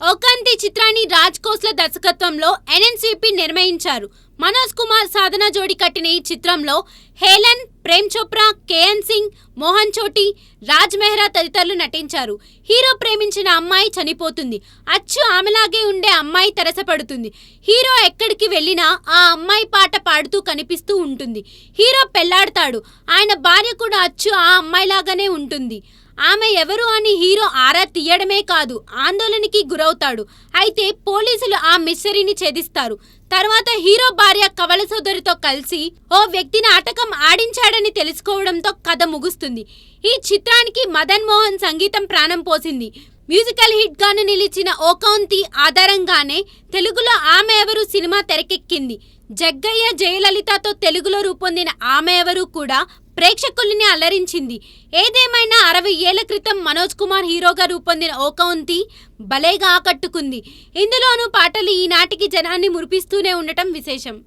ఒకంతి చిత్రాన్ని రాజ్ కోస్లా దర్శకత్వంలో ఎన్ఎన్సీపీ నిర్మించారు. మనోజ్ కుమార్ సాధన జోడి కట్టిన ఈ చిత్రంలో హేలన్, ప్రేమ్ చోప్రా, కేఎన్ సింగ్, మోహన్ చోటి, రాజ్ మెహ్రా తదితరులు నటించారు. హీరో ప్రేమించిన అమ్మాయి చనిపోతుంది. అచ్చు ఆమెలాగే ఉండే అమ్మాయి తెరసపడుతుంది. హీరో ఎక్కడికి వెళ్ళినా ఆ అమ్మాయి పాట పాడుతూ కనిపిస్తూ ఉంటుంది. హీరో పెళ్లాడతాడు. ఆయన భార్య కూడా అచ్చు ఆ అమ్మాయిలాగానే ఉంటుంది. ఆమె ఎవరు అని హీరో ఆరా తీయడమే కాదు, ఆందోళనకి గురవుతాడు. అయితే పోలీసులు ఆ మిస్టరీని ఛేదిస్తారు. తర్వాత హీరో భార్య కవల సోదరితో కలిసి ఓ వ్యక్తిని ఆటకం ఆడించాడని తెలుసుకోవడంతో కథ ముగుస్తుంది. ఈ చిత్రానికి మదన్ మోహన్ సంగీతం ప్రాణం పోసింది. మ్యూజికల్ హిట్ గాను నిలిచిన ఒకంతి ఆధారంగానే తెలుగులో ఆమె ఎవరు సినిమా తెరకెక్కింది. జగ్గయ్య, జయలలితతో తెలుగులో రూపొందిన ఆమె ఎవరు కూడా ప్రేక్షకుల్ని అలరించింది. ఏదేమైనా 60 ఏళ్ల క్రితం మనోజ్ కుమార్ హీరోగా రూపొందిన ఒకంతి భలేగా ఆకట్టుకుంది. ఇందులోనూ పాటలు ఈనాటికి జనాన్ని మురిపిస్తూనే ఉండటం విశేషం.